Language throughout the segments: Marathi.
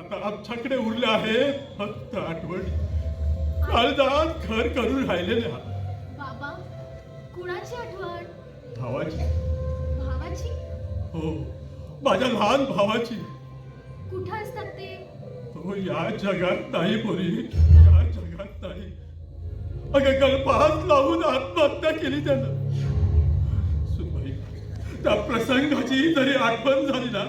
आता आमच्याकडे उरल्या आहेत फक्त आठवणी, काळजात घर करून राहिलेल्या. बाबा, कुणाची आठवण? भावाची. भावाची? हो, माझ्या लहान भावाची. कुठं असतात ते? तो या जगात नाही पोरी, या जगात नाही. अगं गळफास लावून आत्महत्या केली त्यानं. सुनबाई, त्या प्रसंगाची जरी आठवण झाली ना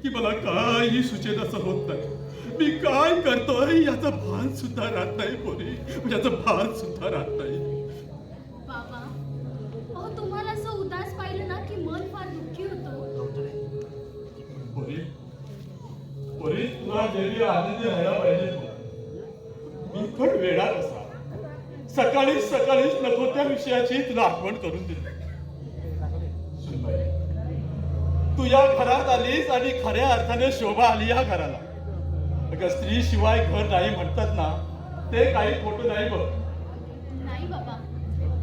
की मला काही सुचेनासं होत नाही. मी काय करतोय याचं भान सुद्धा राहत नाही पोरी, याचं भान सुद्धा राहत नाही. बाबा, अहो तुम्हाला असं उदास पाहिलं ना की मन फार दुःखी होतं. पोरी, पोरी तुला देवी आनंदी राहायला पाहिजे. मी पण वेळा कसा सकाळीच नको त्या विषयाची तुला आठवण करून दिली. सुनबाई, तू या घरात आलीस आणि खऱ्या अर्थाने शोभा आली या घराला. अगं स्त्री शिवाय घर नाही म्हणतात ना, ते काही खोटं नाही बघ. नाही बाबा,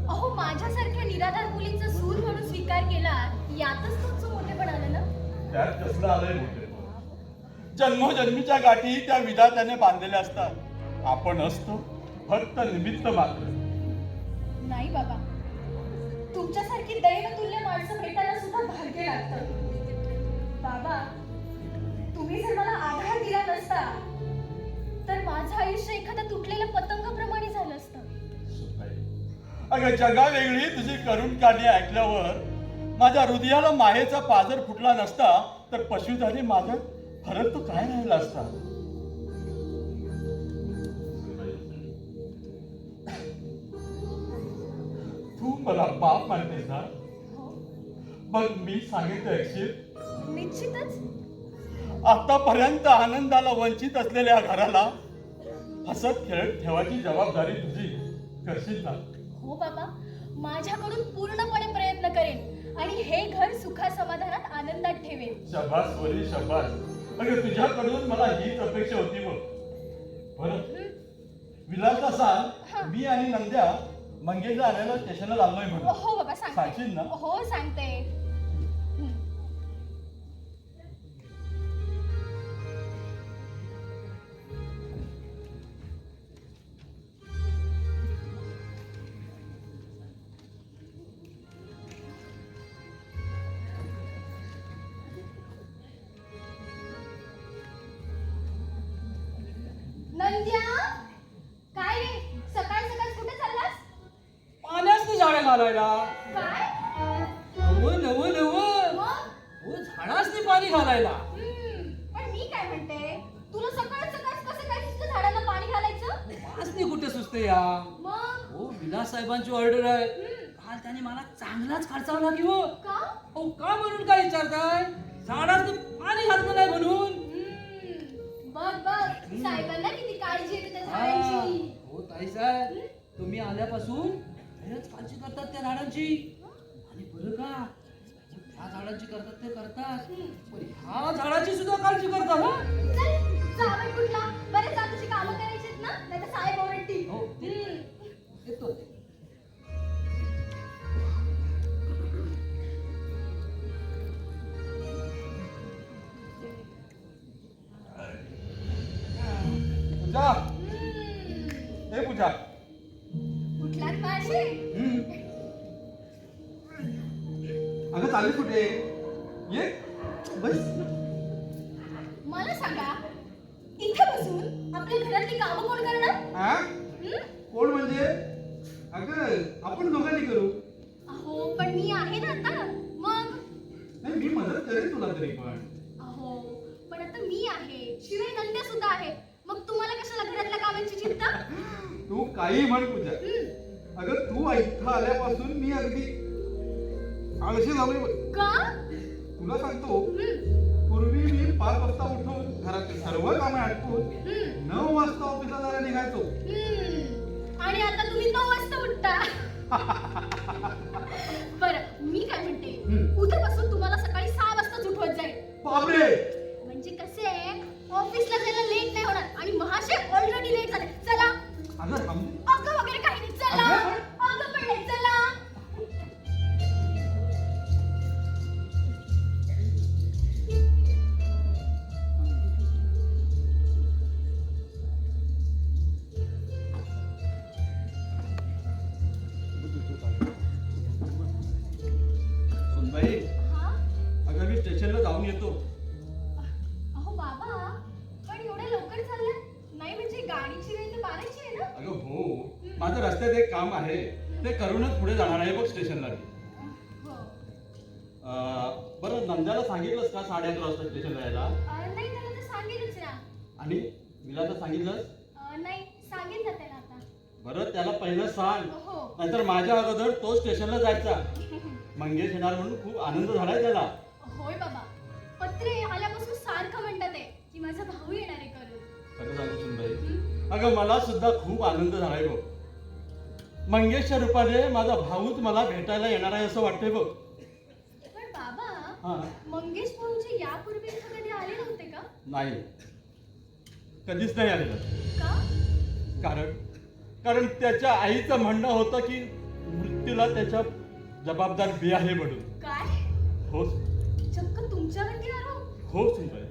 अहो माझ्यासारख्या निराधार मुलीचा सूर म्हणून स्वीकार केला यातच तुमचं मोठेपण आलं ना. त्यात कसलं आलंय मोठे. जन्मोजन्मीच्या गाठी त्या विधात्याने बांधलेल्या असतात. आपण असतो फक्त निमित्त मात्र. नाही बाबा, तुमच्यासारखी दैवतुल्य माणसं भेटायला सुद्धा भाग्य लागतं. बाबा, तुम्ही जर मला आधार दिला नसता तर माझं आयुष्य एखाद्या तुटलेल्या पतंगाप्रमाणे झालं असतं. अगं जगा वेगळी तुझी करुण कहाणी ऐकल्यावर माझ्या हृदयाला मायेचा पाजर फुटला नसता तर पशुधारी माझा फरक तो काय राहिला असता. तू मला बाप मानतेस ना? मग मी सांगितलं ऐकशील? निश्चितच. आतापर्यंत आनंदाला वंचित असलेल्या घराला हसत खेळत ठेवायची जबाबदारी तुझी. करशील ना? हो बाबा, माझ्याकडून पूर्णपणे प्रयत्न करेन आणि हे घर सुखा समाधानात आनंदात ठेवेन. शाबास बोली शाबास. अगं तुझ्याकडून मला हीच अपेक्षा होती बघ. बरं, विलासला सांग मी आणि नंद्या मंगेशला आणायला स्टेशनला लागलोय म्हणून. हो बाबा, सांगशील सांगते. ना? हो सांगते. नंद्या, काय रे सकाळ सकाळ कुठे चाललास? पाण्याची झाडं घालायला. काय? नव मग? हो, झाडासनी पाणी घालायला. पण मी काय म्हणते, तुला सकाळ सकाळ कसं काय सुचलं झाडाला पाणी घालायचं? वासनी कुठे सुचते या. मग हो, विलास साहेबांची ऑर्डर आहे. काल त्याने मला चांगलाच खर्चावला की हो. का? हो, का म्हणून काय विचारताय? झाडासनी पाणी घालत नाही म्हणून. बघ बघ, साहेबांना किती काळजी येते त्या हा. झाडांची. हो ताई साहेब, तुम्ही आल्यापासून खरंच काळजी करतात त्या झाडांची. आणि बरं का, त्या झाडांची करतात ते करतात, पण ह्या झाडाची सुद्धा काळजी करतात. हा, चल, जावई कुठला? बरं जा, तुझी कामं करायची आहेत ना, नाहीतर साहेब ओरडतील. हो, येतो ते. पूजा, हे पूजा. कुठलाच माझे? अगं चालेल कुठे ये बस. मला सांगा, इथे बसून आपल्या घरातली कामं कोण करणार? हा? हं? कोण म्हणजे? अगं आपण दोघांनी करू. अहो पण मी आहे ना आता. मग नाही मी मदत करेन तुला तरी पण. अहो पण आता मी आहे, शिवाय नंद्या सुद्धा आहे. मग तुम्हाला कशाला घरातल्या कामांची चिंता? तू काही म्हण पूजा. हं. अगं तू इथं आल्यापासून मी अगदी आळशी झालोय बघ. का? तुला सांगतो, हं. पूर्वी मी 5 वाजता उठून घरातली सर्व कामे आटपून हं. 9 वाजता ऑफिसला जायला निघायचो. आणि आता तुम्ही 9 वाजता उठता. बरं मी काय म्हणते, उद्यापासून तुम्हाला सकाळी 6 वाजताच उठवत जाईल. बापरे, म्हणजे कसे आहे, ऑफिसला जायला लेट नाही होणार आणि महाशय ऑलरेडी लेट झाले. चला. अगं थांब. अगं वगैरे काही नाही. चला. अगं पण नाही. चला. रस्त्यात एक काम आहे ते करूनच पुढे जाणार आहे बघ स्टेशनला. हो. बरं नंद्याला सांगितलंस का 11:30 वाजता स्टेशनला यायला? नाही त्याला तर सांगेलच ना. आणि मिला तर सांगितलंस? नाही सांगेल ना त्याला आता. बरं त्याला पहिलं सांग, हो. नाहीतर माझ्या अगोदर तो स्टेशनला जायचा. मंगेश येणार म्हणून खूप आनंद झालाय त्याला. होय बाबा, पत्रे आल्यापासून सारखं म्हणतात आहे की माझा भाऊ येणार आहे करून. खरं सांगू सुनबाई, अगं मला सुद्धा खूप आनंद झालाय बघ. मंगेशच्या रूपाने माझा भाऊच मला भेटायला येणार आहे असं वाटतंय बघ. पण बाबा, हा. मंगेश भाऊजी यापूर्वी इथं कधी आले नव्हते का? नाही, कधीच नाही आलेलं. का? कारण त्याच्या आईचं म्हणणं होतं की मृत्यूला त्याच्या जबाबदार बी आहे म्हणून. काय? हो चक्क तुमच्यावरती आरोप? हो सुनबाई,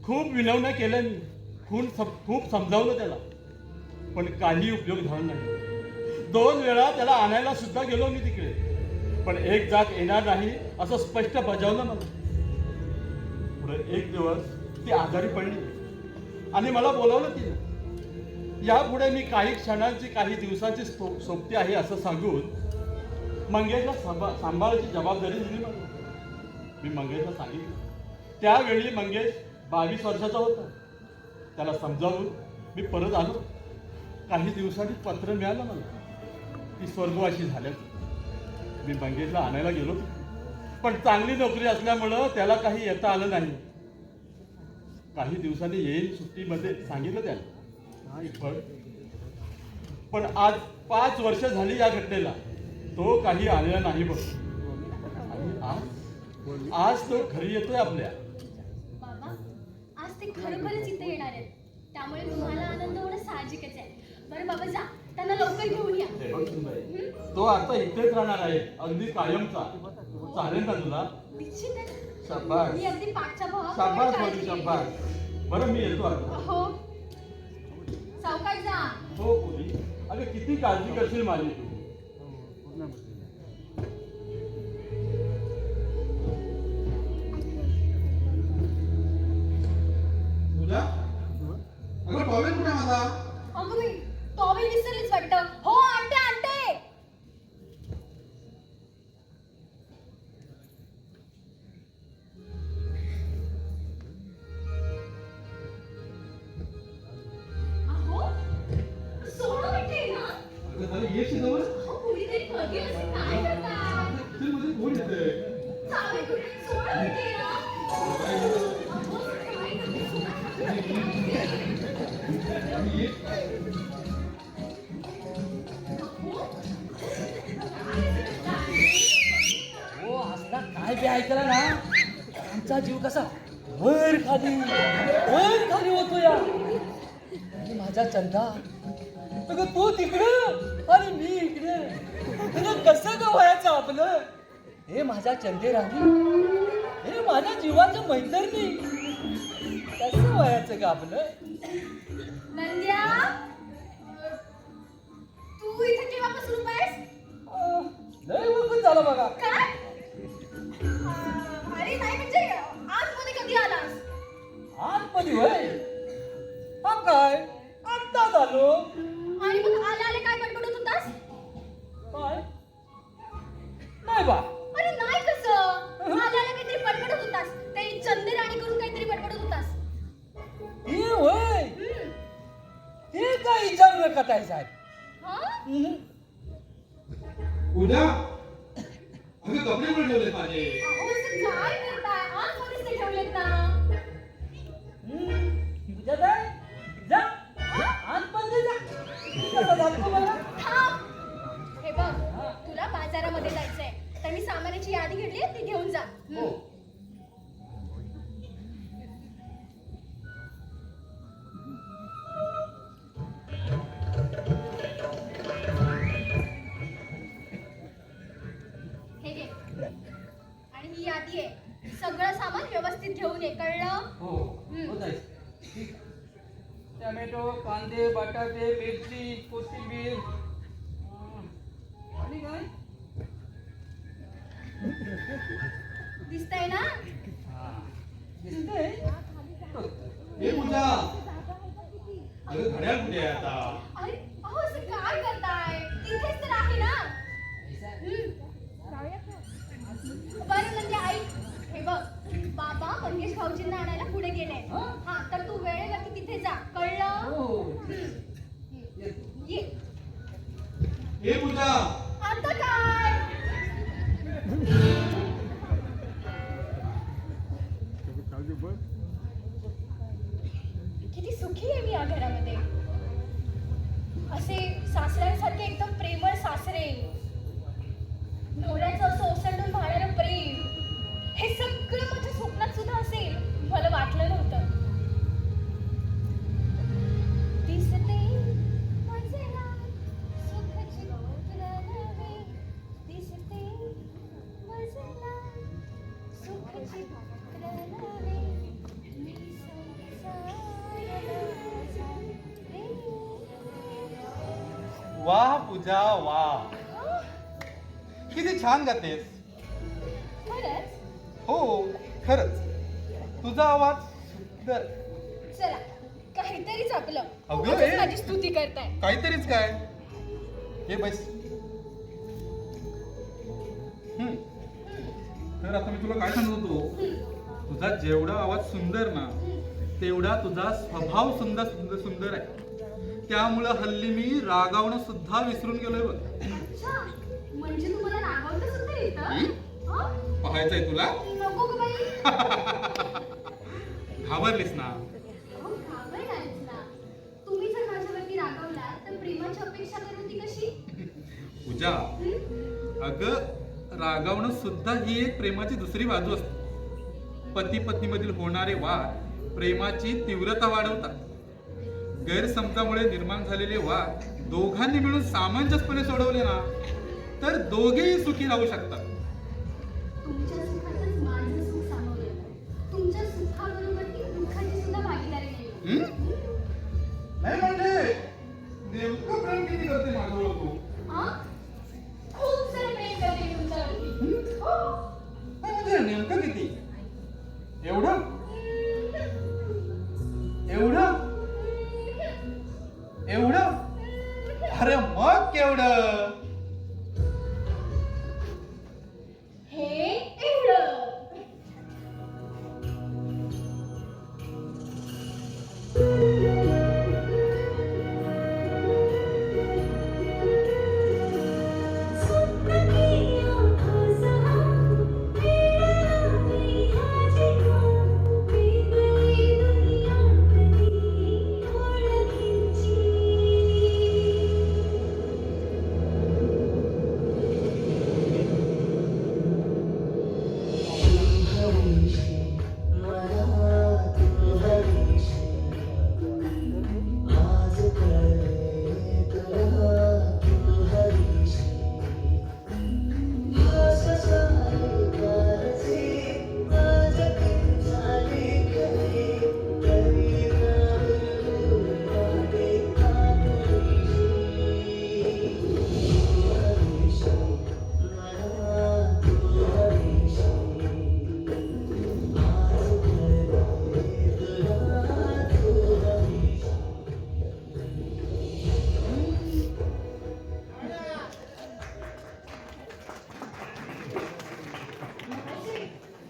खूप विनवण्या केल्या मी, खूप समजावलं त्याला, पण काही उपयोग झाला नाही. 2 वेळा त्याला आणायला सुद्धा गेलो मी तिकडे, पण एक जात येणार नाही असं स्पष्ट बजावलं मला. पुढे एक दिवस ती आजारी पडली आणि मला बोलावलं तिने. यापुढे मी काही क्षणांची काही दिवसांची सोबती आहे असं सांगून मंगेशला सांभाळायची जबाबदारी दिली मला. मी मंगेशला सांगितलं. त्यावेळी मंगेश 22 वर्षाचा होता. त्याला समजावून मी परत आलो. काही दिवसांनी पत्र मिळालं मला की स्वर्गवासी झाल्याचं. मी मंगेशला आणायला गेलो, पण चांगली नोकरी असल्यामुळं त्याला काही येता आलं नाही. काही दिवसांनी येईल सुट्टीमध्ये सांगितलं त्याला. पण आज 5 वर्ष झाली या घटनेला, तो काही आलेला नाही बघ. आणि आज तो घरी येतोय आपल्या. बाबा, आज ते खरोखरच इथे येणार आहेत, त्यामुळे तुम्हाला आनंद होणं साहजिकच आहे. बरं बाबा जा, त्यांना लवकर घेऊन या. हे बघ सुनबाई, तो आता इथेच राहणार आहे, अगदी कायमचा. चालेल ना तुला? निश्चित आहे. शाबास. मी अगदी पाठच्या शाबास भावाप्रमाणे बोलू, काळजी घेईन. शाबास. बरं मी येतो आता. हो, सावकाश जा. हो बोली, अगं किती काळजी करशील माझी तू. तुझ्या अगं टॉवेल कुठे माझा? अगं मी टॉवेल विसरलीच वाटतं. हो आणते आणते. अहो, सोडू म्हणते ना. अगं झालं येशी जवळ. अहो, कुणीतरी बघेल असं काय करताय? किचन मध्ये कोण येतंय? चालेल कुठे सोडू म्हणते ना. अहो, काय करते? हो असला काय बी ऐकला ना, आमचा जीव कसा वर खाली होतो या. आणि माझा चंदा, अगं तू तिकडं आणि मी इकडे, तुला कसं ग व्हायचं आपलं? हे माझ्या चंदे राणी, हे माझ्या जीवाचं मैत्रिणी, कसं व्हायचं का आपलं? नंद्या, तू इथे केव्हापासून उभा आहेस? लय वखत झालं बघा. काय? अरे नाही म्हणजे आतमध्ये कधी आलास? आतमध्ये होय? हा काय आत्ता झालो. आणि मग आले आले काय बडबडत होतास? काय नाही बा. अरे नाही कसं, आले आले काहीतरी बडबडत होतास. ते चंद्रराणी करून काहीतरी बडबडत होतास. हे होय, हम्म. हे काय विचारू नका ताई साहेब. हा? पूजा अगं कपडे पण ठेवले माझे. अहो, असं काय करताय? आतमध्येच ते ठेवलेत ना. तुझ्या काय जा आतमध्ये जा. कसं जातो मला? थांब. हे बघ, तुला बाजारामध्ये जायचंय, तर मी सामानाची यादी घेतली, ती घेऊन जा. हो. हे घे. आणि ही यादी आहे. सगळं सामान व्यवस्थित घेऊन ये, कळलं? हो हो ताई. ठीक. टोमॅटो, कांदे, बटाटे, मिरची, कोथिंबीर आणि काय दिसतंय ना? दिसतंय? हे पूजा अगं घड्याळ कुठे आहे आता? अरे अहो, असं काय वाह पूजा वाह, किती छान गातेस. खरंच? हो खरंच, तुझा आवाज सुंदर. चला काहीतरीच आपलं. अगं, उगाचच ए. माझी स्तुती करताय. काहीतरीच काय. हे बस. तर आता मी तुला काय सांगत होतो, तुझा जेवढा आवाज सुंदर ना, तेवढा तुझा स्वभाव सुंदर सुंदर सुंदर आहे. त्यामुळं हल्ली मी रागावणं सुद्धा विसरून गेलोय बघ. अच्छा, म्हणजे तुम्हाला रागवता सुद्धा येतं? हं? पाहायचंय तुला? नको गं बाई. घाबरलीस ना? अहो, घाबरणारच ना. तुम्ही जर माझ्यावरती रागवला तर प्रेमाची अपेक्षा करत होती कशी? पूजा, अगं रागावणं सुद्धा ही एक प्रेमाची दुसरी बाजू असते. पती पत्नीमधील होणारे वाद प्रेमाची तीव्रता वाढवतात. गैरसमजामुळे निर्माण झालेले वाद दोघांनी मिळून सामंजस्यपणे सोडवले ना, तर दोघेही सुखी राहू शकतात. तुमच्या सुखातच माझं सुख सामावलं. तुमच्या सुखाबरोबर ती दुःखाची सुद्धा भागीदारी नाही. नाही म्हणजे नेमकं प्रेम किती करते माझ्यावर तू? हं? खूप सारं प्रेम करते तुमच्यावरती. हो. म्हणजे नेमकं किती? एवढं? एवढं? एवढं? अरे मग केवढं? हे एवढं.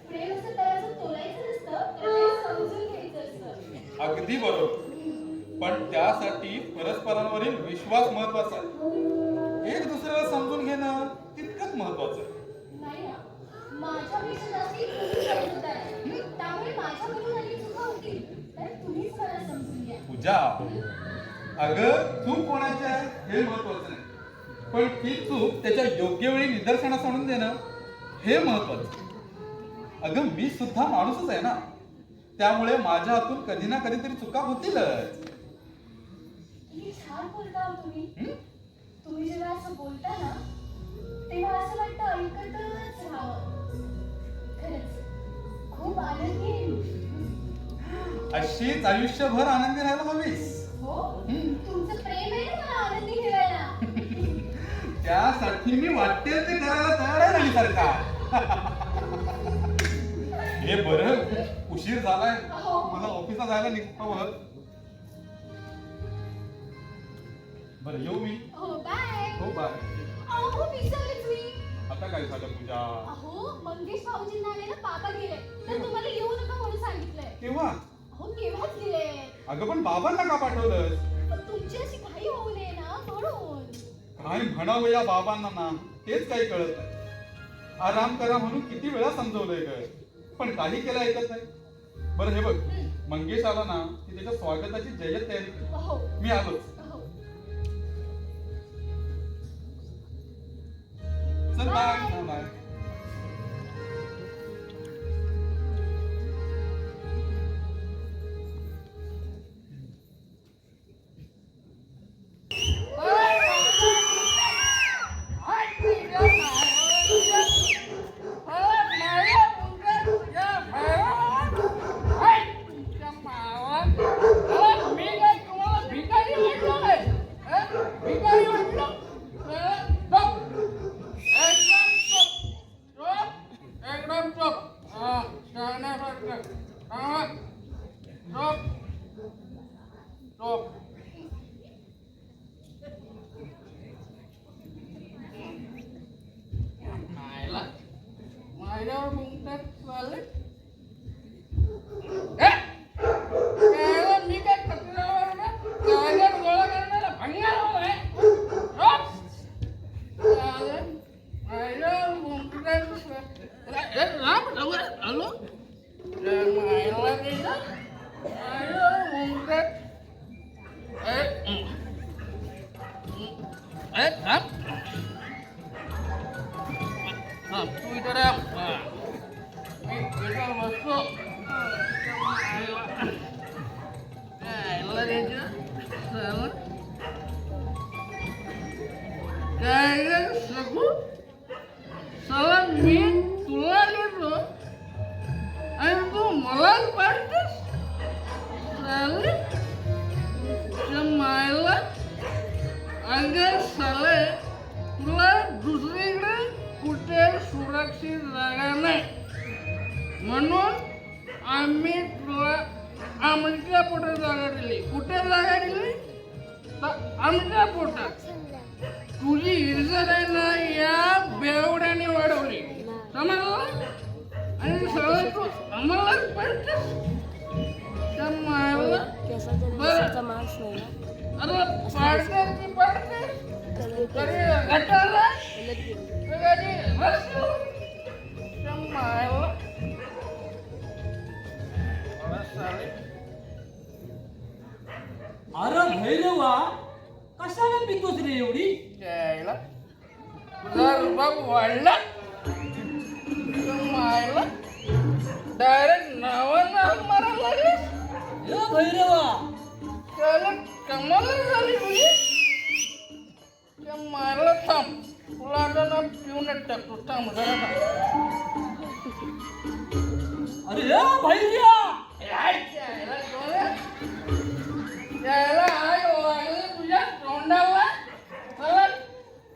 प्रेम असं तराजू तोलायचं नसतं, तर ते समजून घ्यायचं असतं. अगदी बरोबर. पण त्यासाठी परस्परांवरील विश्वास महत्वाचा आहे. एक दुसऱ्याला समजून घेणं तितकंच महत्वाचं आहे. नाही ना, माझ्यापेक्षा जास्ती तुम्ही समजूतदार आहे. त्यामुळे माझ्याकडून आली चुका होतील तर तुम्हीच मला समजून घ्या. पूजा, अगं चूक कोणाची आहे हे महत्वाचं नाही, पण ती चूक त्याच्या योग्य वेळी निदर्शनास आणून देणं हे महत्वाचं. अगं मी सुद्धा माणूसच आहे ना, त्यामुळे माझ्या हातून कधी ना कधीतरी चुका होतीलच. किती छान बोलता हो तुम्ही. तुम्ही जेव्हा असं बोलता ना, तेव्हा असं वाटतं ऐकतच राहावं. खरंच खूप आनंदी आहे मी. अशीच आयुष्यभर आनंदी राहायला हवीस. हो, तुमचं प्रेम आहे ना मला आनंदी ठेवायला. त्यासाठी मी वाटेल ते करायला तयार आहे नाही सरकार. हे बरं, उशीर झालाय, मला ऑफिसला जायला निघावं. बरं येऊ मी. हो बाय. हो बाय. अहो विसरलेच मी. आता काय झालं पूजा? अहो मंगेश भाऊजींना आलेला पापा गेले तर तुम्हाला येऊ नका म्हणून सांगितलंय. केव्हा? अहो केव्हाच गेले. अगं पण बाबांना का पाठवलं? पण तुमची अशी घाई होऊ नये ना म्हणून. काय म्हणावं या बाबांना ना, तेच काही कळत नाही. आराम करा म्हणून किती वेळा समजवलंय ग, पण काही केलं ऐकत नाही. बरं हे बघ, मंगेश आला ना की त्याच्या स्वागताची जय्यत तयारी कर. हो मी आलोच. हो. चल बाय. बाय. मी काय तुम्हाला भिकारी वाटलो काय? भिकारी वाटलो माझ्यावर मुंगतात चालले मी काय कचऱ्यावर ना कागद गोळा करणारा भंगार आहे माझ्यावर मुंगतात हॅलो मायला माझ्यावर मुंगतात तू इकडे मी इकडे बसतो काय सगू सला मी तुला देतो आणि तू मलाच पाडतेस मायला अगं साले तुला दुसरीकडे कुठे सुरक्षित जागा नाही म्हणून आम्ही तुला आमच्या पोटात जागा दिली कुठे जागा दिली तर आमच्या पोटात तुझी इज्जत आहे ना या बेवड्याने वाढवली समजलं आणि सगळं तू आम्हालाच पाहिजेस त्या मायाला अरे पाडते की पाडते तरी गटाला कधी बसलो त्या मायाला अरे भैरवा कशाला पितोस रे एवढी यायला तुझा रुबाब वाढला मायला डायरेक्ट नावानं मारायला लागेल ए भैरवा त्याला कमाल झाली तुझी त्या मारला थांब तुला आता ना पिऊनच टाकतो थांब जरा अरे ए भैरया यायला आय लागले तुझ्या तोंडाला मला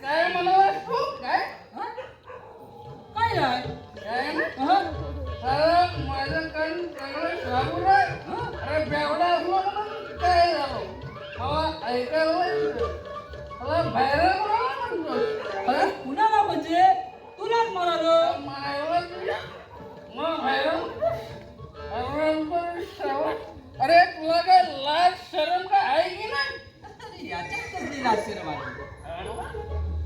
काय म्हणालास तू काय काय आहे काय ना माझं कान चांगलं साबून आहे अरे बेवडा असलो म्हणून काय झालं मला ऐकायला मला बाहेर म्हणतो अरे कुणाला म्हणजे तुलाच म्हणालो मायला तुझ्या मग बाहेर अरे तुला काय लाज शरम काय आहे की नाही याच्यात कसली लाजशरम आहे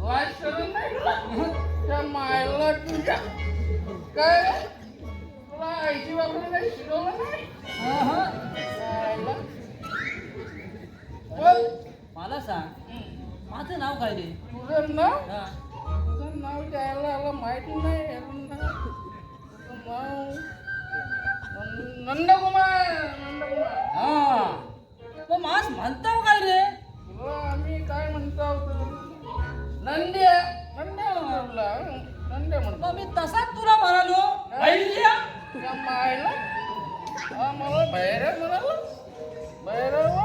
लाज शरम नाही त्या मायला तुझ्या काय तुला आईची बाबा काही शिकवलं नाही मायला बोल मला सांग माझं नाव काय रे तुझं नाव हा. तुझं नाव द्यायला आला माहिती नाही तुझं नाव नंदकुमार नंदकुमार हा मग मास म्हणताव काय रे तुला आम्ही काय म्हणतो नंद्या नंद्या म्हणला नंद्या म्हणतो मग मी तसाच तुला म्हणालो भैरया त्या मायला हा मला भैरव म्हणाला भैरव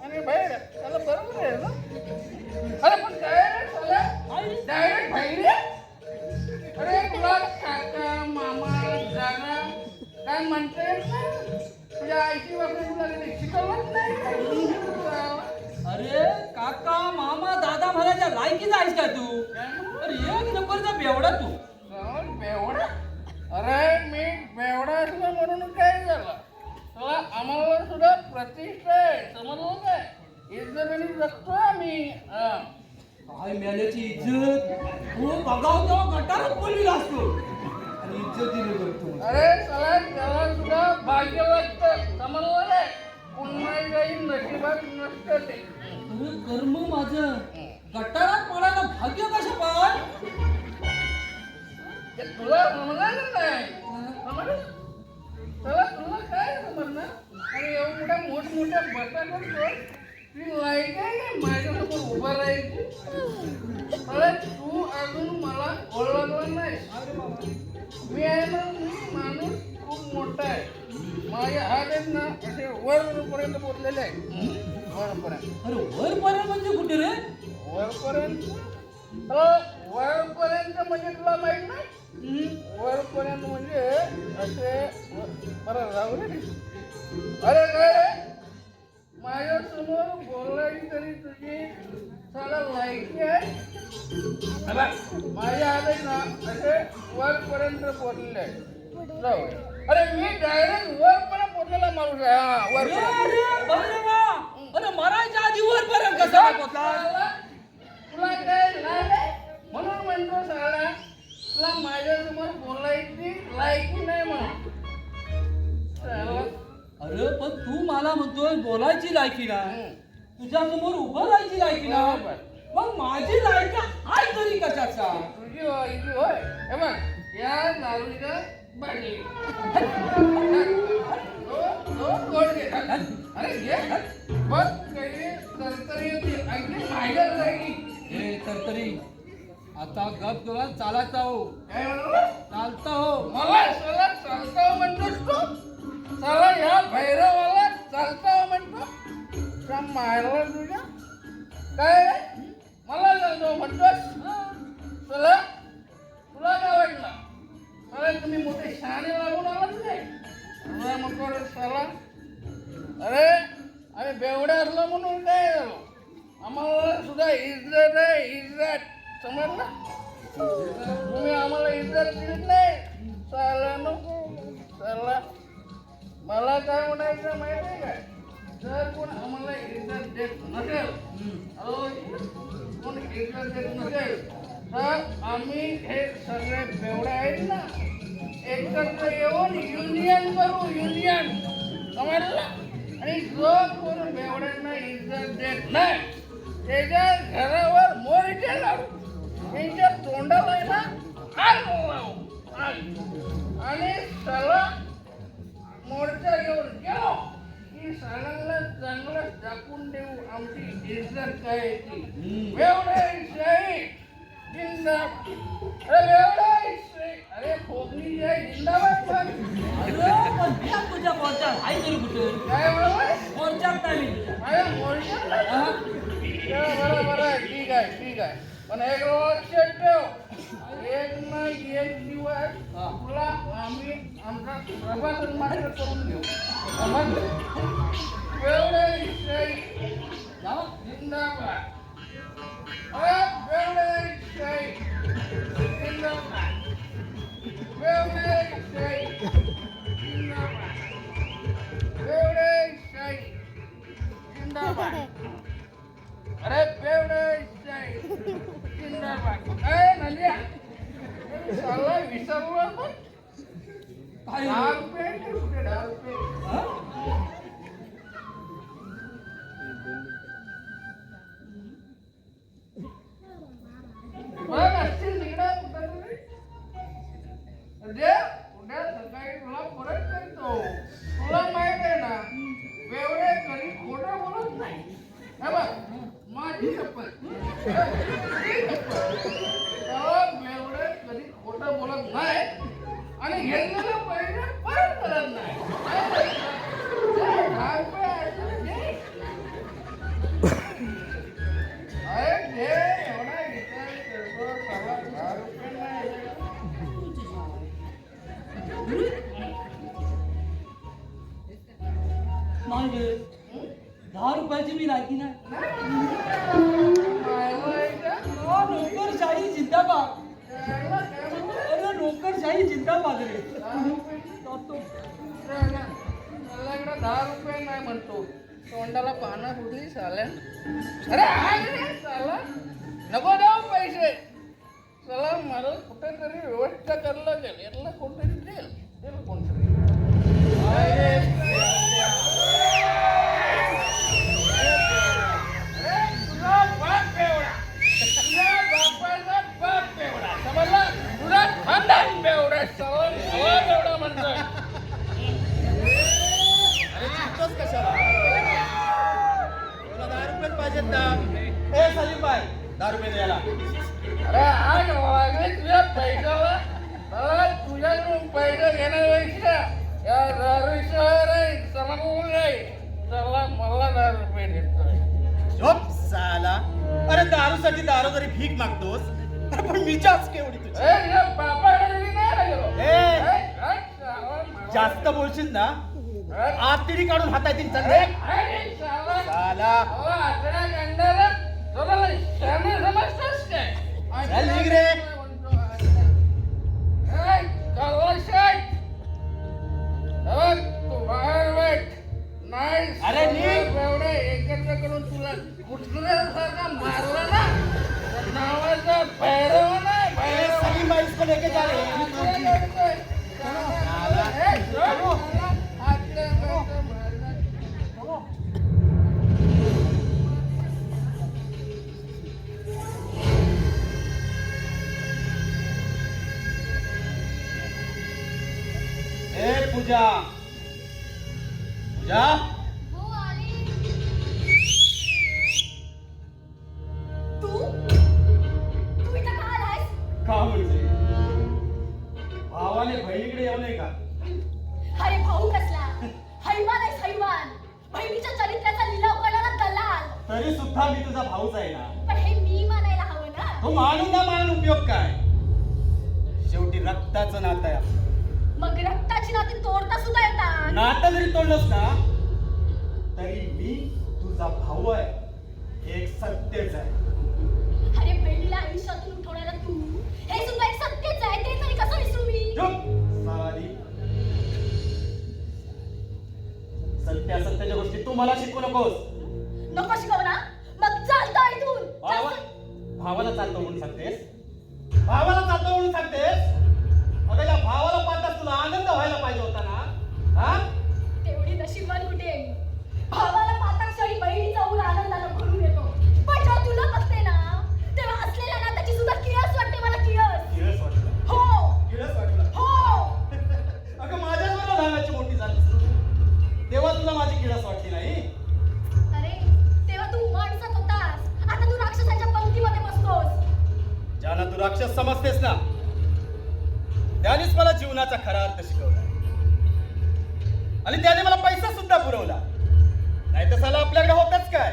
आणि भैरव त्याला बरोबर आहे ना अरे पण काय डायरेक्ट भैर्या अरे तुला काका मामा दादा काय म्हणता येत नाही तुझ्या आईची बाबा तुला कधी शिकवलंच नाही अरे काका मामा दादा म्हणायच्या लायकीचा आहेस का तू अरे एक नंबरचा बेवडा तू बेवडा अरे मी बेवडा असलं म्हणून काय झालं तुला आम्हाला सुद्धा प्रतिष्ठा आहे समजलं काय इज्जतीने जगतो आम्ही काय मेल्याची इज्जत तू बघाव तेव्हा गटारच बोललेला असतो आणि इज्जतीने करतो अरे चला त्याला सुद्धा भाग्य लागतं समजलं काय पुन्हा काही नशिबात नसतं ते अरे कर्म माझं गटारात पडायला भाग्य कसं पाय ते तुला समजणार नाही समजलं चला तुला काय समजणार आणि एवढ्या मोठमोठ्या बसा करतो ती लाईट आहे ना माझ्यासमोर उभं राहायची अरे तू अजून मला ओळखलं नाही मी आहे ना मी माणूस खूप मोठा आहे माझे हात आहेत ना असे वरपर्यंत पोचलेले आहे वरपर्यंत अरे वरपर्यंत म्हणजे कुठे रे वरपर्यंत वरपर्यंत म्हणजे तुला माहित नाही वरपर्यंत म्हणजे असे बरं राहू दे अरे काय माझ्यासमोर बोलायची तरी तुझी साला लायकी आहे. हे बघ, माझ्या हात आहे ना असे वरपर्यंत पोचलेले आहे. जाऊ. अरे मी डायरेक्ट वरपर्यंत पोचलेला माणूस आहे. हा अरे वरपर्यंत. अरे वा, अरे मरायच्या आधी वरपर्यंत कसा काय पोचला? साला, तुला काय लाज आहे? म्हणून म्हणतो साला तुला माझ्यासमोर बोलायची लायकी नाही म्हणून. साला, अरे पण तू मला म्हणतोय बोलायची लायकी नाही, तुझ्या समोर उभं राहायची लायकी नाही, बरोबर. मग माझी लायकी आहे तरी कशाचा? तुझी लायकी होय. हे बघ, या दारूच्या बाटली. दोन गोड घे. अरे घे. बघ काही तरतरी येतील. अगदी माझ्या लायकी. हे तर तरी आता गप गप चालायचा हो, काय म्हणतो? चालता हो. मला साला चालता म्हणतोस तू? साला या भैरवाला चालता म्हणतो? का मारला तुझ्या? काय मला चालतो म्हणतोस? चला तुला काय वाटलं? अरे तुम्ही मोठे शहाणे लागून आलात काय? तुला म्हणतो रे साला. अरे आम्ही बेवडे असलो म्हणून काय झालो? आम्हाला सुद्धा इज्जत आहे, इज्जत. समजलं? तुम्ही आम्हाला इज्जत दिलीच नाही. साला साला मला काय म्हणायचं माहिती आहे काय? जर कोण आम्हाला इज्जत देत नसेल, कोण इज्जत देत नसेल तर आम्ही हे सगळे बेवडे आहेत ना, एकत्र येऊन युनियन करू. युनियन. समजलं? आणि जो कोण बेवड्यांना इज्जत देत नाही त्याच्या घरावर मोर्चे लावू. त्यांच्या तोंडाला आहे ना आग लावू. आग. आणि सला मोर्चा घेऊन गेलो की सगळ्यांना चांगलं दाखवून देऊ आमची इज्जत काय आहे ती. बेवडाई जिंदाबाद. अरे बेवडाई. अरे खोबणी आहे जिंदाबाद. अरे पण मी तुझ्या मोर्चात आहे तरी कुठे? काय बरोबर? मोर्चात नाही मी तुझ्या. अरे मोर्चा बरोबर आहे. ठीक आहे, ठीक आहे. पण एक लक्षात ठेव, एक ना एक दिवस तुला आम्ही आमचा सभासद मात्र करून घेऊ. समजलं? बेवडाई जिंदाबाद. अरे बेवडाई जिंदाबाद. बेवडाई जिंदाबाद. बेवडाई जिंदाबाद. अरे बेवडाई जिंदाबाद. अरे नलिया साला विसरलो ना. काय? 10 रुपये कुठे 10 रुपये? हा? बघ असतील तिकडे कुठेतरी. उद्या सकाळी तुला परत करतो. तुला माहित आहे ना बेवडे कधी खोटं बोलत नाही. हे बघ माझी शपथ. तेव्हा बेवडे कधी खोटं बोलत नाही आणि घेतलेले पैसे परत करत नाही. 10 रुपये आहेत ना, घे. अरे घे. एवढा विचार करतो सगळा 10 रुपये नाही. नाही रे, 10 रुपयाची मी लायकी नाही. नोकरशाही जिंदाबाद. अरे नोकरशाही जिंदाबाद रे. 10 रुपये नाही म्हणतो. तोंडाला पानं फुटली साल्या. अरे आहे साला. नको जाऊ पैसे. चला मला कुठेतरी व्यवस्था करायला लागेल. यातला कोणतरी देईल. कोणतरी. तुझा बाप बेवडा. तुझ्या बापाचा बाप बेवडा. समजला? तुझा खानदान बेवडा. सगळा बेवडा म्हणतोय. अरे चिंतोस कशाला? तुला 10 रुपये पाहिजेत ना? ए सलीम भाई 10 रुपये द्यायला. अरे आग लागली तुझ्या पैशाला. मला तुझ्याकडून पैसे घेण्यापेक्षा या दारूशिवाय नाही. समजलं नाही. चला मला 10 रुपये देतोय. झोप साला. अरे दारूसाठी दारू जरी भीक मागतोस, अरे पण विचारच केवढी तुझी. ए, तुझ्या बापाकडे मी नाही गेलो. ए, साला मला- जास्त बोलशील ना अरे, आत तिडी काढून हातायतील. अरे, साला साला अहो, आकडा काढणारा स्वतःला शहाणे समजतोस काय? चल निघ रे. ए, कळवशात. अहो, तू बाहेर बैठ. नाही अरे निघ. एवढं एकत्र करून तुला कुठल्यासारखा मारला ना तर नावाचा भैरव नाही भैरव. सलीम भाई इसको लेके जा रहे हैं. ए पूजा पूजा हो आले. तू इथं का आलायस? का म्हणजे भावाने बहिणीकडे येऊ नये का? अरे भाऊ कसला हैवान आहेस हैवान. बहिणीच्या चरित्राचा लिलाव करणारा दलाल. तरी सुद्धा मी तुझा भाऊच आहे ना. पण हे मी मानायला हवं ना. तो मानून ना मान उपयोग काय? शेवटी रक्ताचं नातं आहे. मग रक्ताची नाती तोडता सुद्धा येतात. नातं जरी तोडलंस ना तरी मी तुझा भाऊ आहे. हे एक सत्यच आहे. अरे बहिणीला आयुष्यातून उठवणारा तू हे सुद्धा एक सत्यच आहे. ते तरी कसं विसरू मी? चुप साली. सत्य असत्याच्या गोष्टी तू मला शिकवू नकोस. नको शिकव ना. मग चालतो इथून. भावाला चालतो म्हणून सांगतेस? भावाला चालतो म्हणून सांगतेस? अगं या भावाला पाहता तुला आनंद व्हायला पाहिजे होता ना. हा तेवढी नशीबवान कुठे? भावाला पाहता क्षणी बहिणीचा ऊर आनंदानं भरून येतो. पण जेव्हा तुला बघते ना तेव्हा असलेल्या नात्याची सुद्धा किळस वाटते मला. किळस. किळस वाटलं. हो किळस वाटलं. हो. अगं माझ्याच मला लहानाची मोठी झालीस तू. तेव्हा तुला माझी किळस वाटली नाही. अरे तेव्हा तू माणसात होतास. आता तू राक्षसाच्या पंक्तीमध्ये बसतोस. ज्याला तू राक्षस समजतेस ना त्यानेच मला जीवनाचा खरा अर्थ शिकवला आणि त्याने मला पैसा सुद्धा पुरवला. नाही तर साला आपल्याकडे होतच काय?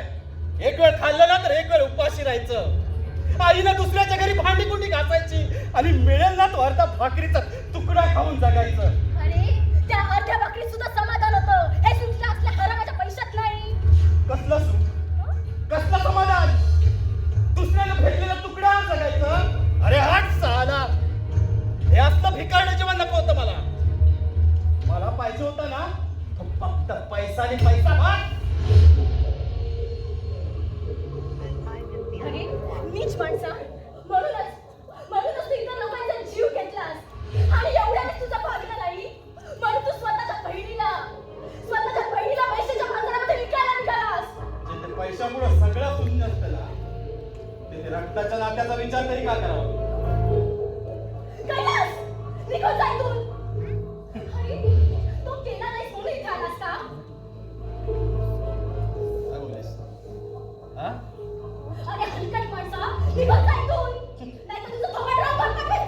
एक वेळ खाल्लं ना तर एक वेळ उपाशी राहायचं. आईनं दुसऱ्याच्या घरी भांडी कुंडी घासायची आणि मिळेल ना तो अर्धा भाकरीचा तुकडा खाऊन जगायचं. अरे त्या अर्ध्या भाकरीत सुद्धा समाधान होतं. हे सुटलं असल्या हरामाच्या पैशात नाही. कसलं सुख, कसलं समाधान? दुसऱ्याला भेटलेला तुकडा जगायचं. अरे हट साला. हे असलं भिकारणे जेवण नको होतं मला. मला पाहिजे होतं ना तो फक्त पैसा आणि पैसा. अरे नीच माणसा. म्हणूनच तू इतर लोकांचा जीव घेतलास. आणि एवढ्याने तुझा भागला नाही म्हणून तू स्वतःच्या बहिणीला पैशाच्या बाजारामध्ये विकायला निघालास. जिथे पैशामुळे सगळं शून्य असतं ना तिथे रक्ताच्या नात्याचा विचार तरी का करावा? कैलास निघून जा इथून. अरे तो केला नाहीस म्हणून इथे आलास का? काय बोलायस? हा? अरे हलकट माणसा निघून जा इथून. नाहीतर तुझं थोबाड राहून टाकेल.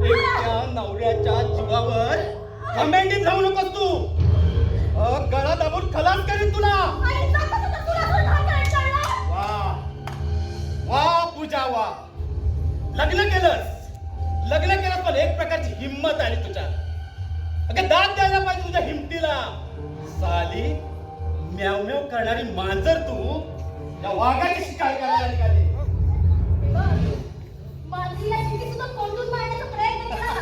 एकट्या नवऱ्याच्या जीवावर कमेंडीत जाऊ नकोस तू. गळा दाबून खलास करीन तुला. आणि जाता जाता तुला सुद्धा हात काढला. वा वा पूजा वा. लग्न केलंस पण एक प्रकारची हिंमत आहे तुझ्यात. अगं दाद द्यायला पाहिजे तुझ्या हिमतीला. साली म्याव म्याव करणारी मांजर तू या वाघाची शिकार करायला निघाली. मानसीला शेवटी सुद्धा कोंडून मारण्याचा प्रयत्न केला.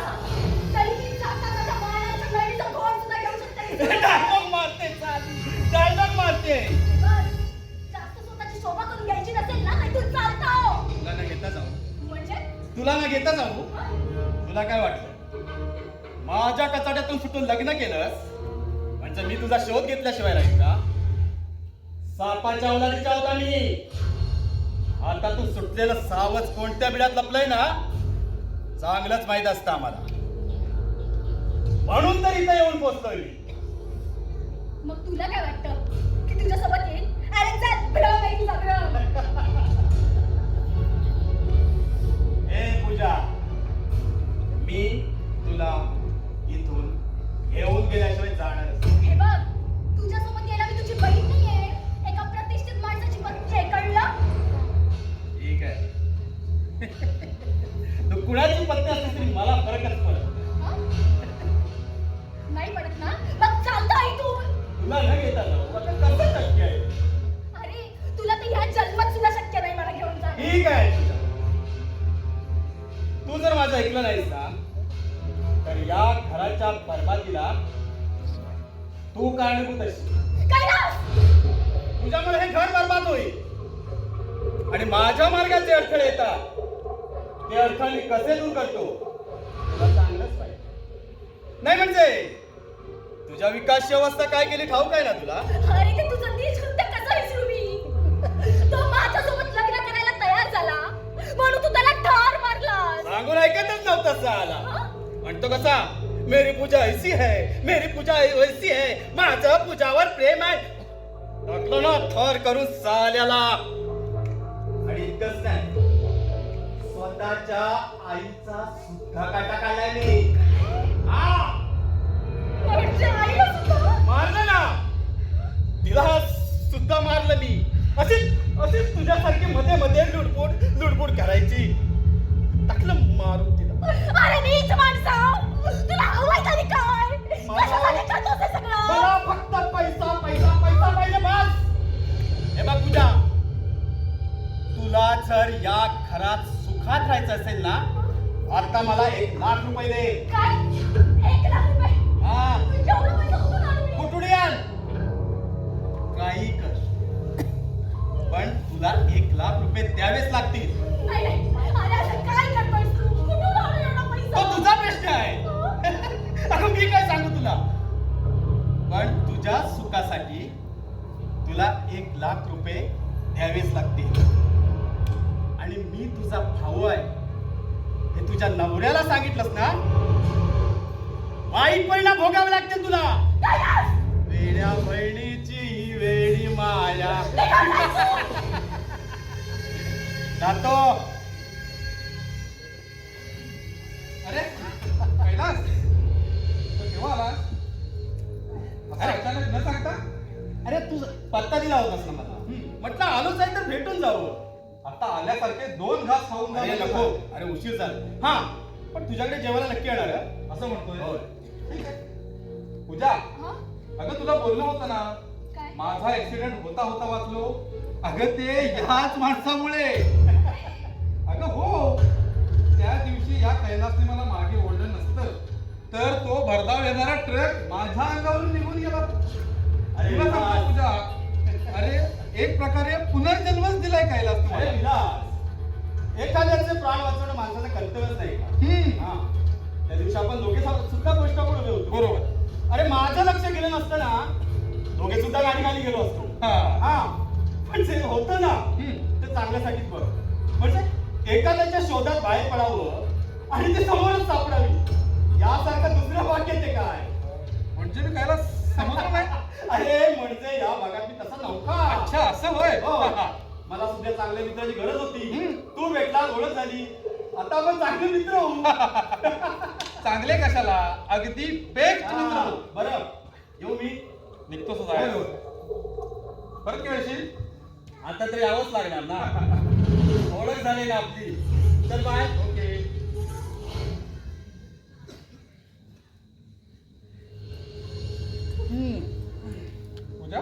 तरी ती जाता जाता मारण्याच्या गळीचा घोर सुद्धा घेऊ शकते. डायलॉग मारते साली. डायलॉग मारते. जास्त स्वतःची शोभा करून घ्यायची नसेल ना तर तू चालता हो. तुला ना घेता जाऊ. म्हणजे तुला ना घेता जाऊ. तुला काय वाटलं माझ्या कचाट्यातून सुटून लग्न केलंस म्हणजे मी तुझा शोध घेतल्याशिवाय राहील का? सापाच्या औलादीचा होता मी. आता तू सुटलेलं सावच कोणत्या बिड्यात लपलंय ना चांगलंच माहित असतं आम्हाला. म्हणून तर इथं येऊन पोहोचलोय मी. मग तुला काय वाटतं की तुझ्यासोबत येईल? अरे चल भ्रम आहे तुझा भ्रम. हे पूजा मी तुला इथून घेऊन गेल्याशिवाय जाणार नाही. हे बघ तुझ्यासोबत यायला मी तुझी बहीण नाहीये. एका प्रतिष्ठित माणसाची पत्नी आहे. कळलं? ठीक आहे. तू कुणाची पत्नी असली तरी मला फरकच पडत हं? नाही पडत ना? मग चालता इथून. तुला न घेता जाऊ आता कसं शक्य आहे? अरे तुला तर ह्या जन्मात सुद्धा शक्य नाही मला घेऊन जाणं. ठीक आहे तुझं. तू जर माझं ऐकलं नाहीस ना तर या घराच्या बरबादीला तू कारणीभूत असशील. कैलास! तुझ्यामुळे हे घर बरबाद होईल आणि माझ्या मार्गात जे अडथळे येतात ते अडथळे कसे दूर करतो तुला चांगलंच पाहिजे. नाही म्हणजे तुझ्या विकासची अवस्था काय केली ठाऊक आहे ना तुला? अरे ते तुझं नीच कृत्य कसं विसरू मी? तो माझ्यासोबत लग्न करायला तयार झाला म्हणून तू त्याला ठार मारलास. सांगून ऐकतच नव्हता साला. म्हणतो कसा मेरी पूजा ऐसी है, मेरी पूजा वैसी है, माझं पूजावर प्रेम आहे. टाकलं ना थर करून साल्याला. आणि इतकंच नाही स्वतःच्या आईचा सुद्धा काटा काढलाय मी. हा म्हणजे आईला सुद्धा? मारलं ना तिला सुद्धा मारलं मी. अशीच तुझ्यासारखी मध्ये मध्ये लुडबुड करायची. टाकलं मारून तिला. अरे नीच माणसा तुला हवंय तरी काय? कशासाठी करतोस हे सगळं? मला फक्त पैसा पैसा पैसा पाहिजे बस. हे बघ पूजा तुला जर या घरात सुखात राहायचं असेल ना आता मला 1,00,000 रुपये दे. काय? 1,00,000 रुपये? हा एवढं पैसे कुठून आणू मी? कुठून आण काही कर पण तुला 1,00,000 रुपये द्यावेच लागतील. नाही, नाही. अरे असं काय करतोयस तू? कुठून आणू एवढा पैसा? तो तुझा प्रश्न आहे. अगं मी काय सांगू तुला पण तुझ्या सुखासाठी तुला 1,00,000 रुपये द्यावेच लागतील. आणि मी तुझा भाऊ आहे हे तुझ्या नवऱ्याला सांगितलंस ना वाईट परिणाम भोगावे लागतील तुला. कैलास! वेड्या बहिणीची ही वेडी माया. जातो. अरे कैलास तू केव्हा आला? असं अचानक न सांगता? अरे तू पत्ता दिला होतास ना मला. म्हटलं आलोच आहे तर भेटून जाऊ. आता आल्यासारखे 2 घास खाऊन अरे झाले नको अरे उशीर झाला. हा पण तुझ्याकडे जेवायला नक्की येणार हं? असं म्हणतोय. होय. ठीक आहे. पूजा हा? अगं तुला बोललो होतं ना काय? माझा ऍक्सिडेंट होता होता वाचलो. अगं ते ह्याच माणसामुळे. अगं हो त्या दिवशी या कैलासने मला मागे ओढलं नसतं तर तो भरधाव येणारा ट्रक माझ्या अंगावरून निघून गेला. अरे तुला सांगतो विलास. पूजा अरे एक प्रकारे पुनर्जन्मच दिलाय कैलास अरे तुम्हाला. विलास एखाद्याचे प्राण वाचवणं माणसाचं कर्तव्यच नाही का? हम्म. हा त्या दिवशी आपण दोघे सुद्धा गोष्ट उभे होतो. बरोबर. अरे माझं लक्ष गेलं नसतं ना दोघे सुद्धा गाडी खाली गेलो असतो. हा. हा पण जे होतं ना हम्म. ते चांगल्यासाठीच बघ. म्हणजे एखाद्याच्या शोधात बाहेर पडावं आणि ते समोरच सापडावी यासारखं दुसरं वाक्य ते काय? म्हणजे मी कैलास समजलं नाही. अरे म्हणजे या भागात मी तसा नव्हता. अच्छा असं होय. हो. मला सुद्धा चांगल्या मित्राची गरज होती. हम्म. तू भेटला ओळख झाली आता आपण चांगले मित्र होऊ. चांगले कशाला अगदी बेस्ट मित्र हा, होतो. बरं येऊ मी. निघतोस होय, आहे. होय. परत केव्हा येशील? आता तर यावंच लागणार ना. ओळख झाली ना आपली. चल बाय. ओके. पूजा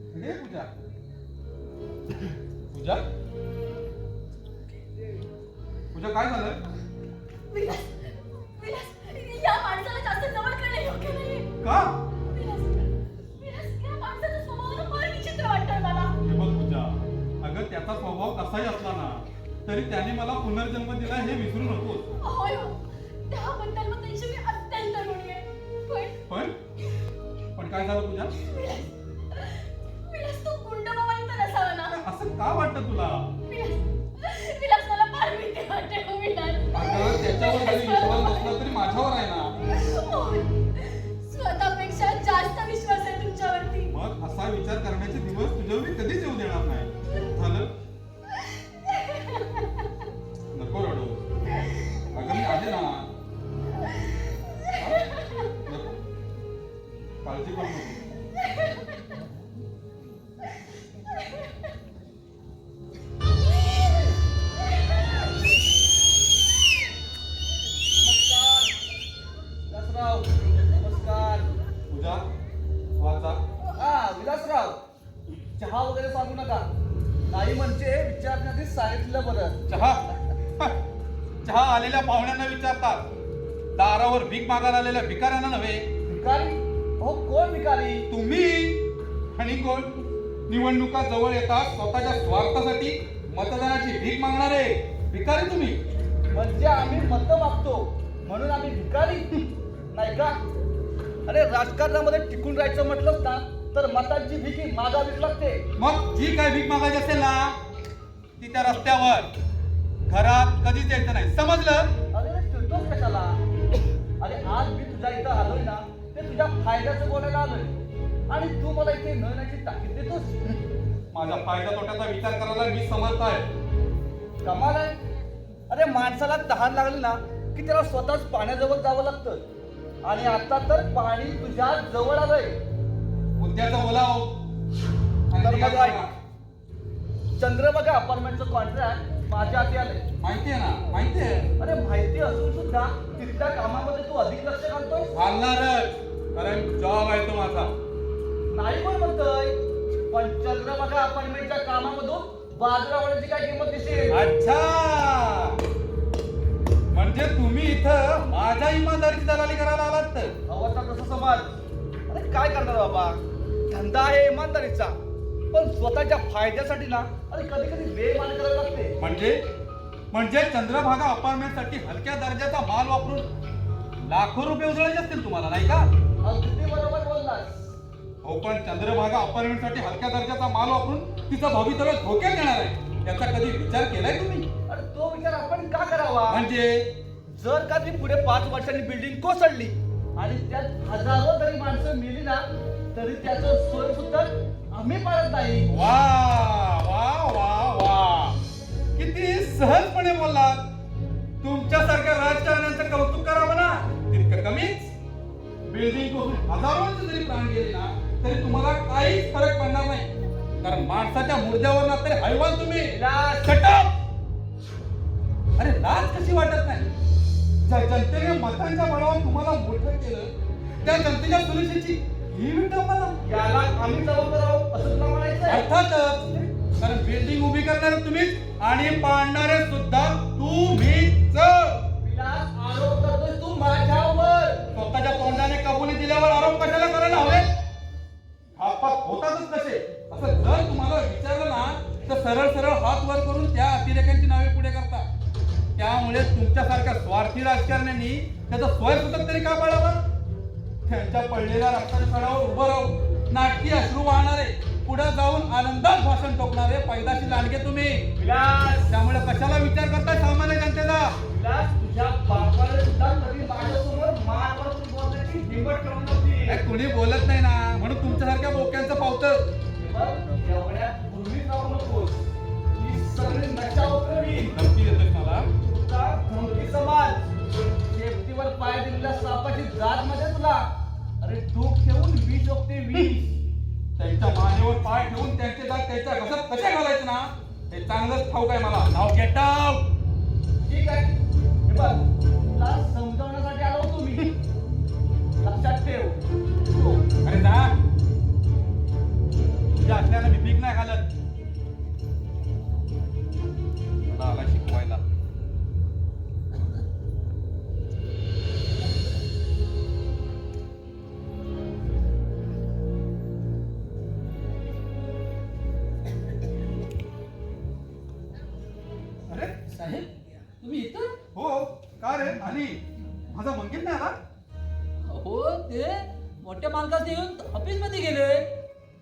इकडे ये पूजा. पूजा पूजा काय झालं? विलास! विलास! या माणसाला जास्त जवळ करणं योग्य नाही. का? विलास! विलास! या माणसाचा स्वभाव फार विचित्र वाटतोय मला. हे बघ पूजा अगं त्याचा स्वभाव कसाही असला ना तरी त्याने मला पुनर्जन्म दिला हे विसरू नकोस. होय हो. त्याबद्दल मग त्यांची मी अत्यंत ऋणी आहे. पण पण काय झालं पूजा? विलास! विलास तू गुंडमावानी तर नसावा ना. असं का वाटतं तुला? विलास! विलास मला फार भीती वाटते हो विलास. अगं त्याच्यावर जरी विश्वास नसला तरी माझ्यावर आहे ना. होय. स्वतःपेक्षा जास्त विश्वास आहे तुमच्यावरती. मग असा विचार करण्याचे दिवस तुझ्यावर मी कधीच येऊ देणार नाही. झालं? नको रडू. अगं मी आहे ना. हा? नको. काळजी करू नको. नमस्कार. नमस्कार. पूजा चहा आलेल्या पाहुण्यांना विचारतात, दारावर भीक मागायला आलेल्या भिकाऱ्यांना नव्हे. भिकारी? हो, कोण भिकारी? तुम्ही. आणि कोण? निवडणुका जवळ येतात स्वतःच्या स्वार्थासाठी मतदानाची भीक मागणारे भिकारी तुम्ही. म्हणजे आम्ही मत मागतो म्हणून आम्ही भिकारी नाही का? अरे राजकारणामध्ये टिकून राहायचं म्हटलं ना तर मतांची भीक ही मागावीच लागते. मग जी काय भीक मागायची असेल ना ती त्या रस्त्यावर, घरात कधीच यायचं नाही, समजलं? अरे चिडतोस कशाला? अरे आज मी तुझ्या इथं आलोय ना ते तुझ्या फायद्याचं बोलायला आलोय आणि तू मला इथे न येण्याची ताकीद देतोस. माझा फायदा तोट्याचा विचार करायला मी समर्थ आहे. कमाल आहे. अरे माणसाला तहान लागली ना की त्याला स्वतःच पाण्याजवळ जावं लागतं आणि आता तर पाणी तुझ्या जवळ आलंय. उद्याचा बोलाव. तर मग ऐक. चंद्रभागा अपार्टमेंटचं कॉन्ट्रॅक्ट माझ्या हाती आलंय. माहिती आहे ना, माहिती आहे. अरे माहिती असून सुद्धा तिथल्या कामामध्ये तू अधिक लक्ष घालतोय. घालणारच, कारण जॉब आहे तो माझा. नाही कोण म्हणतोय, पण चंद्रभागा अपार्टमेंटच्या कामामधून बाजूला होण्याची काय किंमत दिसेल? अच्छा, म्हणजे तुम्ही इथं माझ्या इमानदारीची दलाली करायला आलात तर? अवस्था तसं समाज. अरे काय करणार बाबा, धंदा आहे इमानदारीचा, पण स्वतःच्या फायद्यासाठी ना अरे कधी कधी बेईमानी करायला लागते. म्हणजे चंद्रभागा अपार्टमेंट साठी हलक्या दर्जाचा माल वापरून लाखो रुपये उजळायचे असतील तुम्हाला, नाही का? अगदी बरोबर बोललास. हो, पण चंद्रभागा अपार्टमेंट साठी हलक्या दर्जाचा माल वापरून तिचं भवितव्य धोक्यात येणार आहे, याचा कधी विचार केलाय तुम्ही? अरे तो विचार आपण का करावा? म्हणजे जर का ती पुढे 5 वर्षांनी बिल्डिंग कोसळली आणि त्यात हजारो जरी माणसं मेली ना तरी त्याचं सोय सुद्धा आम्ही पाळत नाही. वा वा वा वा, किती सहजपणे बोललात. तुमच्यासारख्या राजकारण्यांचं कौतुक करावं ना तितकं कमीच. बिल्डिंग कोसळून हजारोंचे जरी प्राण गेले ना तरी तुम्हाला काहीच फरक पडणार नाही, कारण माणसाच्या मुर्द्यावर ना तरी हैवान तुम्ही. Shut up! अरे लाज कशी वाटत नाही? ज्या जनतेने मतांच्या बळावर तुम्हाला मोठं केलं त्या जनतेच्या सुरक्षेची ही विटंबना. याला आम्ही जबाबदार आहोत असं तुला म्हणायचं आहे? अर्थातच, कारण बिल्डिंग उभी करणारे तुम्हीच आणि पाडणारे सुद्धा तुम्हीच. विलास, आरोप करतोय तू माझ्यावर. स्वतःच्या तोंडाने कबुली दिल्यावर आरोप कशाला करायला हवे? हातपात होतातच कसे? असं जर तुम्हाला विचारलं ना तर सरळ सरळ हात वर करून त्या अतिरेक्यांची नावे पुढे करता. त्यामुळे तुमच्यासारख्या स्वार्थी राजकारण्यांनी त्याचा स्वयंसूतक तरी का पाळावा? त्यांच्या पडलेल्या रक्ताच्या सडावर उभं राहून नाटकी अश्रू वाहणारे, पुढे जाऊन आनंदात भाषण ठोकणारे पैदाशी लांडगे तुम्ही. विलास, त्यामुळे कशाला विचार करताय सामान्य जनतेचा? विलास, तुझ्या बापाने सुद्धा कधी माझ्यासमोर मारवर बोलण्याची हिंमत करून नव्हती. काय कुणी बोलत नाही ना म्हणून तुमच्यासारख्या बोक्यांचं पावतं. एवढ्या पूर्वी जाऊ नकोस. ही सगळी नशा उतरवी. धमकी देतोय मला? तुझा धमकी समाज शेपटीवर पाय दिलेल्या सापाची जात मध्ये तुला. अरे डोक ठेवून वीज ओकते वीज. त्यांच्या मानेवर पाय ठेवून त्यांचे दात त्यांच्या घशात कसे घालायचे ना हे चांगलंच ठाऊक आहे मला. नाव गेट आउट. ठीक आहे, हे बघ तुला समजावण्यासाठी आलो होतो मी. लक्षात ठेव. हो. अरे जा, तुझ्या असल्याला मी भीक नाही घालत. मला आला शिकवायला. अरे साहेब, तुम्ही इथं? हो, का रे? आणि माझा मंगेत नाही आला? हो, ते मोठ्या मालकाचे येऊन ऑफिस मध्ये गेले.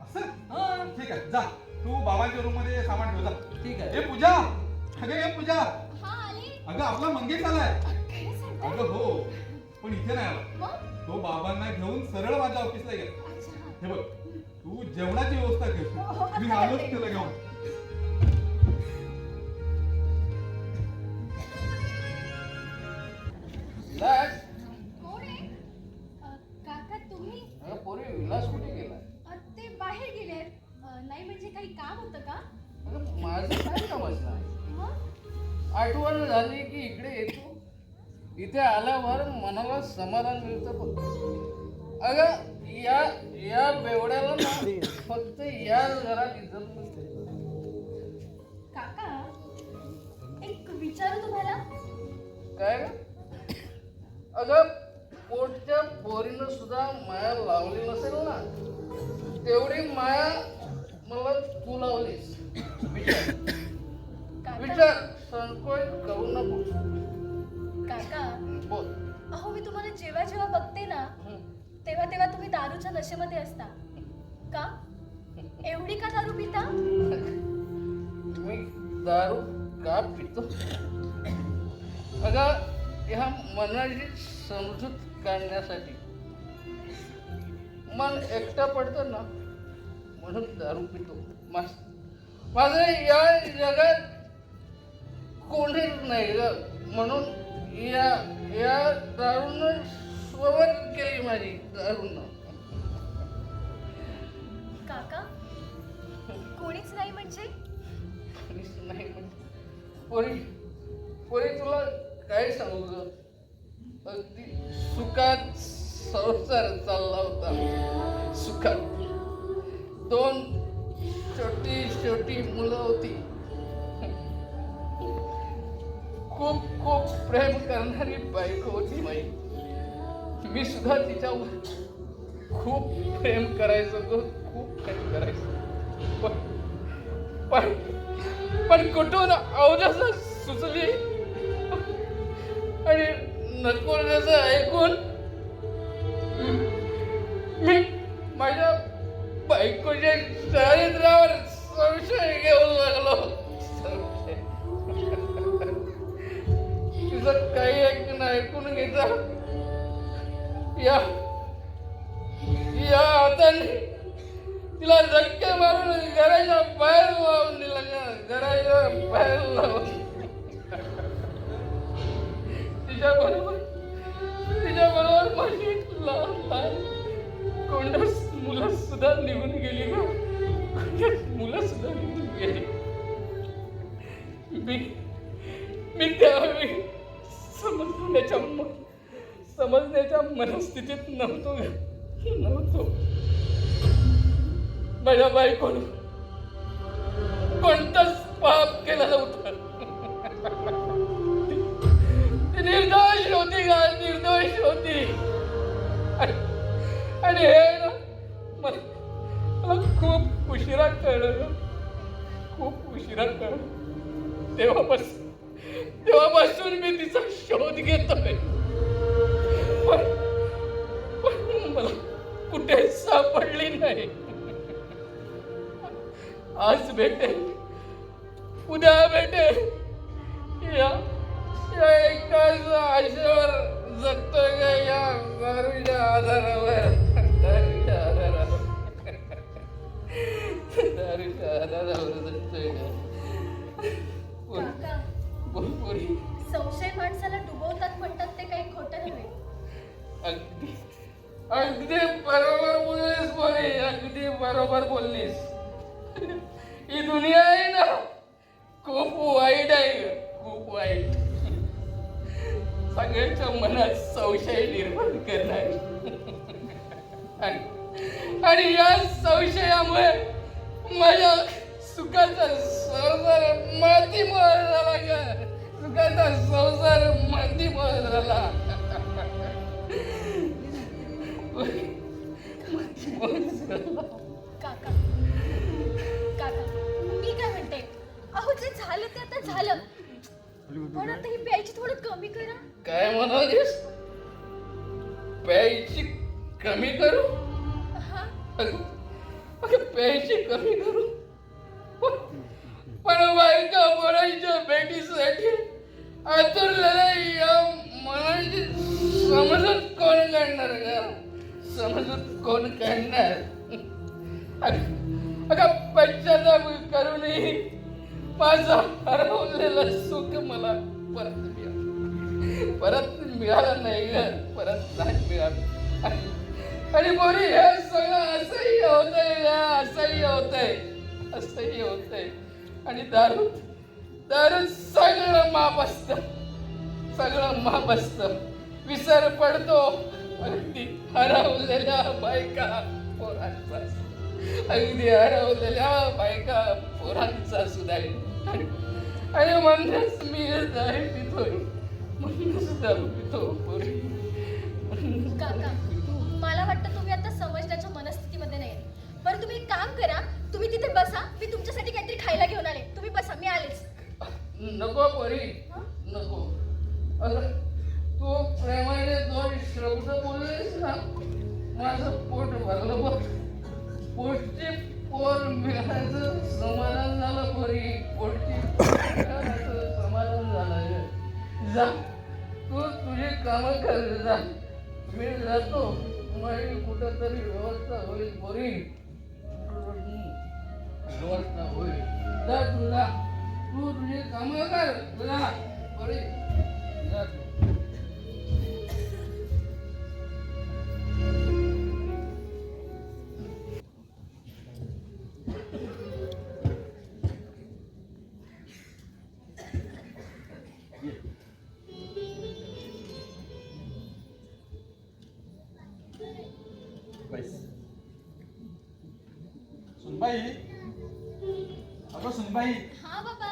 असं? हा, ठीक आहे, जा तू बाबांच्या रूम मध्ये सामान ठेव जा. ठीक आहे. ए पूजा, अगं ये पूजा, हा आले. अगं आपला मंगेश आलाय. खरं सांगताय? अगं हो, पण इथे नाही आला. मग? तो बाबांना घेऊन सरळ माझ्या ऑफिसला गेला. अच्छा. हे बघ, तू जेवणाची व्यवस्था हो, कर. मी आता आलोच करते. तुला घेऊन. विलास, कोण आहे? काका तुम्ही? अगं पोरी, विलास कुठे गेला? ते बाहेर गेलेत. नाही म्हणजे काही काम होतं का? अगं माझं काय काम असणार? मग? आठवण झाली की इकडे येतो. इथे आल्यावर मनाला समाधान मिळतं बघ. अगं या बेवड्याला ना फक्त या घरात इज्जत नसते. काका एक विचारू तुम्हाला? काय ग? अगं पोटच्या पोरीनं सुद्धा माया लावली नसेल ना, तेवढी माया मला तू लावलीस. विचार काका विचार, संकोच करू नको. काका बोल. अहो मी तुम्हाला जेव्हा जेव्हा बघते ना तेव्हा तेव्हा तुम्ही दारूच्या नशेमध्ये असता का? एवढी का दारू पिता? मी दारू का पितो? अगं ह्या मनाची समजूत काढण्यासाठी. मन एकटं पडतं ना म्हणून दारू पितो. माझं या जगात कोणीच नाही ग, म्हणून या दारूनं सोबत केली माझी. दारूनं काका कोणीच नाही म्हणजे? कोणीच नाही म्हणजे पोरी तुला काय सांगू ग, अगदी सुखात संसार चालला होता. सुखात 2 छोटी मुलं होती. खूप खूप प्रेम करणारी बायको होती माझी. मी सुद्धा तिच्यावर खूप प्रेम करायचो ग, खूप प्रेम करायचो. पण कुठून अवजस सुचली आणि नको जसं ऐकून मी माझ्या बायकोच्या चारित्र्यावर संशय घेऊ लागलो. तिचं काही ऐकून घेता या हाताने तिला धक्के मारून घराच्या बाहेर लावून दिला. घराच्या बाहेर लावून तिच्याबरोबर माझी लहान कोंडस मुलं सुद्धा निघून गेली ग. मुलं सुद्धा निघून गेली. मी त्यावेळी समजण्याच्या मनस्थितीत नव्हतो. माझ्या बायकोनं कोणतंच पाप केलं नव्हतं. ती निर्दोष होती का, निर्दोष होती. आणि हे ना मला खूप उशिरा कळलं. तेव्हापासून मी तिचा शोध घेतोय. पण मला कुठे सापडली नाही. आज भेटेल, उद्या भेटेल, या एकाच आशेवर जगतोय का, या दारूच्या आधारावर. जगतोय का? काका बोल. संशय माणसाला डुबवतात म्हणतात ते काही खोटं नव्हे. अगदी बरोबर बोललीस बोली, अगदी बरोबर बोललीस. ही दुनिया आहे ना खूप वाईट आहे, खूप वाईट. सगळ्यांच्या मनात संशय निर्माण करणारी. आणि या संशयामुळे माझ्या सुखाचा संसार मातीमोल झाला का. सुखाचा संसार मातीमोल झाला. काका मी काय म्हणते, अहो जे झालं ते आता झालं, पण आता ही प्यायची थोडं कमी करा. काय म्हणालीस? प्यायची कमी करू? हा प्यायची कमी करू? पण बायका पोरांच्या भेटीसाठी आतुरलेल्या या मनाची समजूत कोण काढणार का? समजूत कोण काढणार? अगं पश्चाताप करूनही माझं हरवलेलं सुख मला परत मिळालं नाही ग. परत नाही मिळालं. आणि बोरी हे सगळं असंही होतंय. आणि दारू सगळं माप असतं. विसर पडतो अगदी हरवलेल्या बायका पोरांचा सुद्धा. आणि म्हणूनच मी दारू पितोय. म्हणूनच दारू पितो पोरी. काका मला वाटतं तुम्ही आता समजण्याच्या मनस्थितीमध्ये नाही. बरं तुम्ही एक काम करा, तुम्ही तिथे बसा, मी तुमच्यासाठी काहीतरी खायला घेऊन आले. तुम्ही बसा, मी आलेच. नको पोरी, नको. अगं तू प्रेमाने 2 शब्द बोललेस ना, माझं पोट भरलं बघ. पोटची पोर मिळायचं समाधान झालं पोरी. पोटची मिळायचं समाधान झालं. जा तू तुझी कामं कर जा. मी जातो. माझी कुठंतरी व्यवस्था होईल पोरी. व्यवस्था होईल. जा तू जा. तू तुझी कामं कर जा पोरी. जा तू. सुनबाई, अगं सुनबाई, हा बाबा.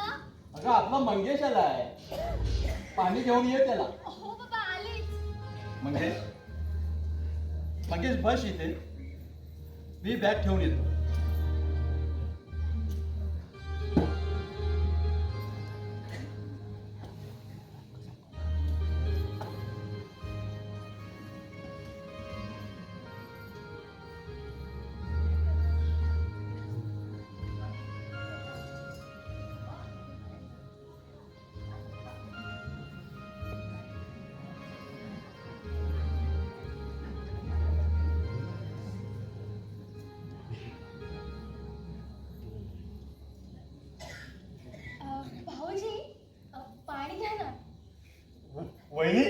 अगं आपला मंगेश आलाय, पाणी घेऊन ये त्याला. हो बाबा आलेच. मंगेश, मंगेश बस इथे, मी बॅग ठेवून येतो. भाऊजी पाणी घ्या ना. वहिनी,